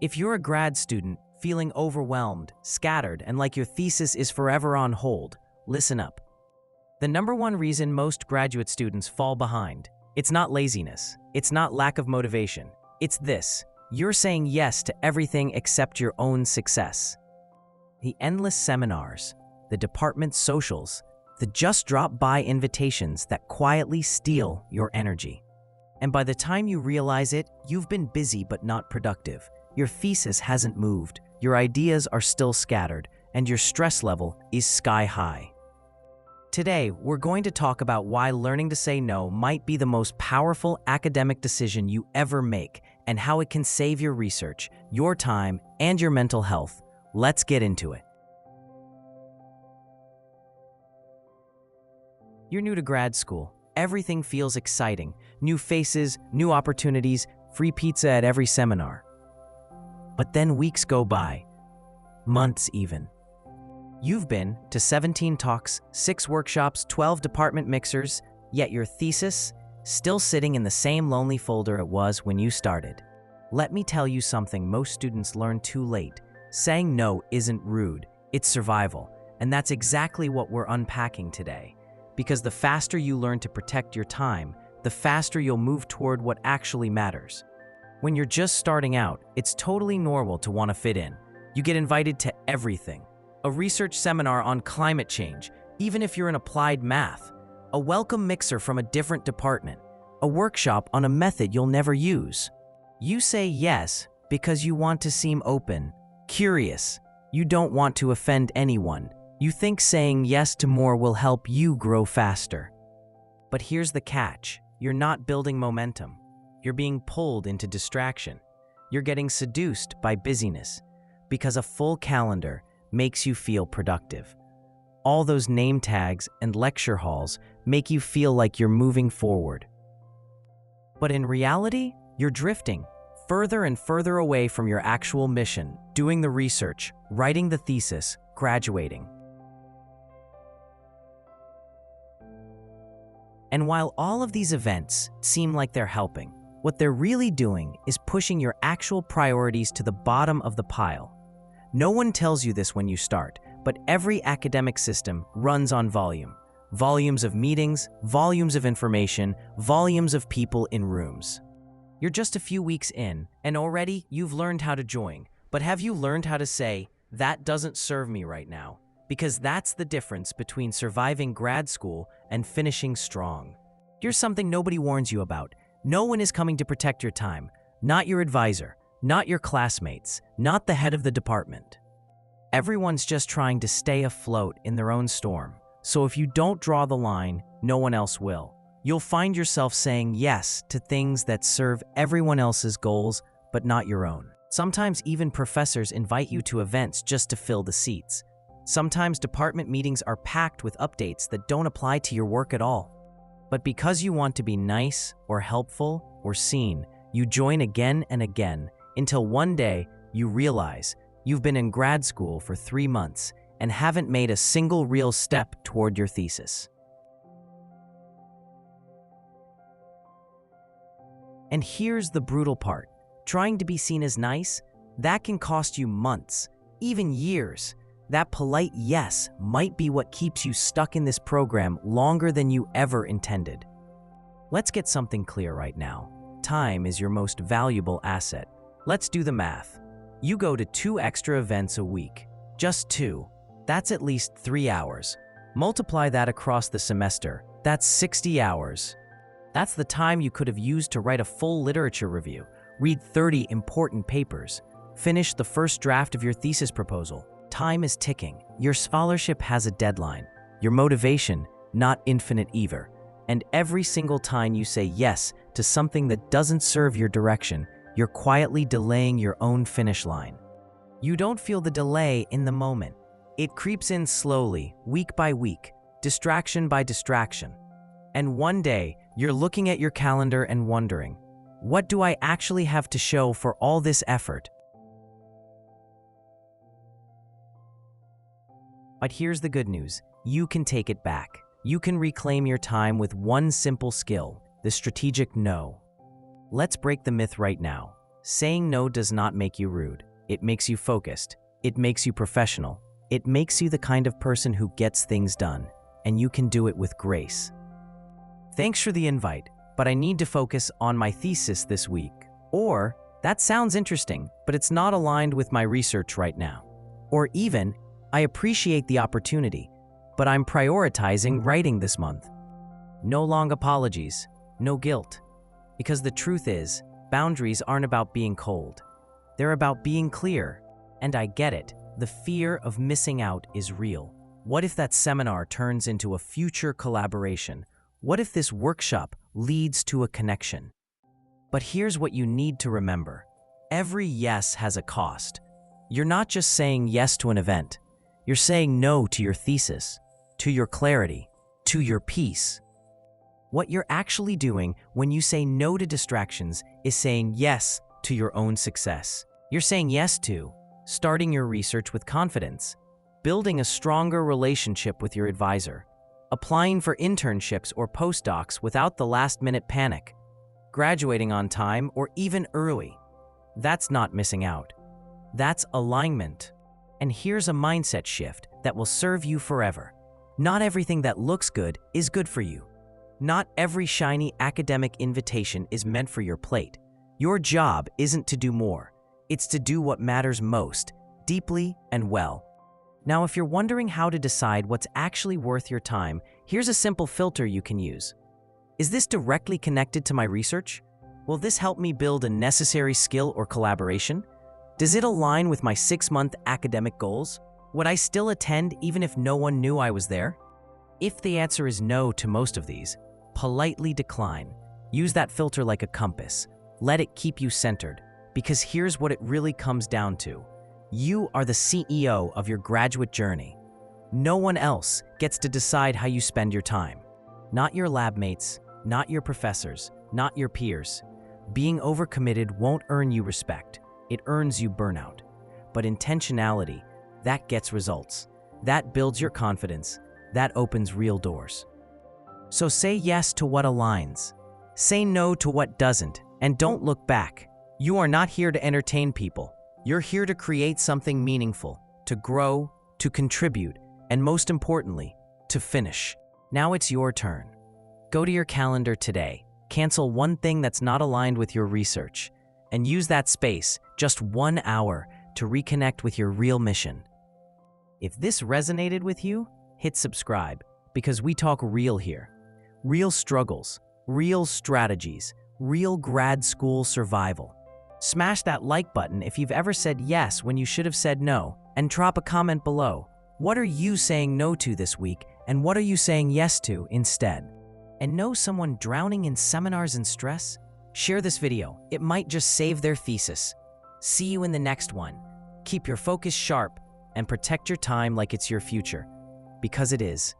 If you're a grad student feeling overwhelmed, scattered, and like your thesis is forever on hold, listen up. The number one reason most graduate students fall behind, it's not laziness, it's not lack of motivation, it's this: you're saying yes to everything except your own success. The endless seminars, the department socials, the just drop by invitations that quietly steal your energy. And by the time you realize it, you've been busy but not productive. Your thesis hasn't moved, your ideas are still scattered, and your stress level is sky high. Today, we're going to talk about why learning to say no might be the most powerful academic decision you ever make, and how it can save your research, your time, and your mental health. Let's get into it. You're new to grad school. Everything feels exciting. New faces, new opportunities, free pizza at every seminar. But then weeks go by, months even. You've been to 17 talks, 6 workshops, 12 department mixers, yet your thesis still sitting in the same lonely folder it was when you started. Let me tell you something most students learn too late. Saying no isn't rude, it's survival. And that's exactly what we're unpacking today. Because the faster you learn to protect your time, the faster you'll move toward what actually matters. When you're just starting out, it's totally normal to want to fit in. You get invited to everything. A research seminar on climate change, even if you're in applied math. A welcome mixer from a different department. A workshop on a method you'll never use. You say yes because you want to seem open, curious. You don't want to offend anyone. You think saying yes to more will help you grow faster. But here's the catch. You're not building momentum. You're being pulled into distraction. You're getting seduced by busyness because a full calendar makes you feel productive. All those name tags and lecture halls make you feel like you're moving forward. But in reality, you're drifting further and further away from your actual mission, doing the research, writing the thesis, graduating. And while all of these events seem like they're helping, what they're really doing is pushing your actual priorities to the bottom of the pile. No one tells you this when you start, but every academic system runs on volume. Volumes of meetings, volumes of information, volumes of people in rooms. You're just a few weeks in, and already you've learned how to join. But have you learned how to say, that doesn't serve me right now? Because that's the difference between surviving grad school and finishing strong. Here's something nobody warns you about. No one is coming to protect your time. Not your advisor, not your classmates, not the head of the department. Everyone's just trying to stay afloat in their own storm. So if you don't draw the line, no one else will. You'll find yourself saying yes to things that serve everyone else's goals, but not your own. Sometimes even professors invite you to events just to fill the seats. Sometimes department meetings are packed with updates that don't apply to your work at all. But because you want to be nice or helpful or seen, you join again and again until one day you realize you've been in grad school for 3 months and haven't made a single real step toward your thesis. And here's the brutal part. Trying to be seen as nice, that can cost you months, even years. That polite yes might be what keeps you stuck in this program longer than you ever intended. Let's get something clear right now. Time is your most valuable asset. Let's do the math. You go to 2 extra events a week. Just 2. That's at least 3 hours. Multiply that across the semester. That's 60 hours. That's the time you could have used to write a full literature review, read 30 important papers, finish the first draft of your thesis proposal. Time is ticking. Your scholarship has a deadline. Your motivation, not infinite either. And every single time you say yes to something that doesn't serve your direction, you're quietly delaying your own finish line. You don't feel the delay in the moment. It creeps in slowly, week by week, distraction by distraction. And one day, you're looking at your calendar and wondering, what do I actually have to show for all this effort? But here's the good news. You can take it back. You can reclaim your time with one simple skill, the strategic no. Let's break the myth right now. Saying no does not make you rude. It makes you focused. It makes you professional. It makes you the kind of person who gets things done, and you can do it with grace. Thanks for the invite, but I need to focus on my thesis this week. Or, that sounds interesting, but it's not aligned with my research right now. Or even, I appreciate the opportunity, but I'm prioritizing writing this month. No long apologies, no guilt. Because the truth is, boundaries aren't about being cold. They're about being clear. And I get it, the fear of missing out is real. What if that seminar turns into a future collaboration? What if this workshop leads to a connection? But here's what you need to remember. Every yes has a cost. You're not just saying yes to an event. You're saying no to your thesis, to your clarity, to your peace. What you're actually doing when you say no to distractions is saying yes to your own success. You're saying yes to starting your research with confidence, building a stronger relationship with your advisor, applying for internships or postdocs without the last-minute panic, graduating on time or even early. That's not missing out. That's alignment. And here's a mindset shift that will serve you forever. Not everything that looks good is good for you. Not every shiny academic invitation is meant for your plate. Your job isn't to do more. It's to do what matters most, deeply and well. Now, if you're wondering how to decide what's actually worth your time, here's a simple filter you can use. Is this directly connected to my research? Will this help me build a necessary skill or collaboration? Does it align with my 6-month academic goals? Would I still attend even if no one knew I was there? If the answer is no to most of these, politely decline. Use that filter like a compass. Let it keep you centered. Because here's what it really comes down to. You are the CEO of your graduate journey. No one else gets to decide how you spend your time. Not your lab mates, not your professors, not your peers. Being overcommitted won't earn you respect. It earns you burnout. But intentionality, that gets results. That builds your confidence. That opens real doors. So say yes to what aligns. Say no to what doesn't, and don't look back. You are not here to entertain people. You're here to create something meaningful, to grow, to contribute, and most importantly, to finish. Now it's your turn. Go to your calendar today, cancel one thing that's not aligned with your research, and use that space, just 1 hour, to reconnect with your real mission. If this resonated with you, hit subscribe, because we talk real here. Real struggles, real strategies, real grad school survival. Smash that like button if you've ever said yes when you should have said no, and drop a comment below. What are you saying no to this week, and what are you saying yes to instead? And know someone drowning in seminars and stress? Share this video. It might just save their thesis. See you in the next one. Keep your focus sharp and protect your time like it's your future, because it is.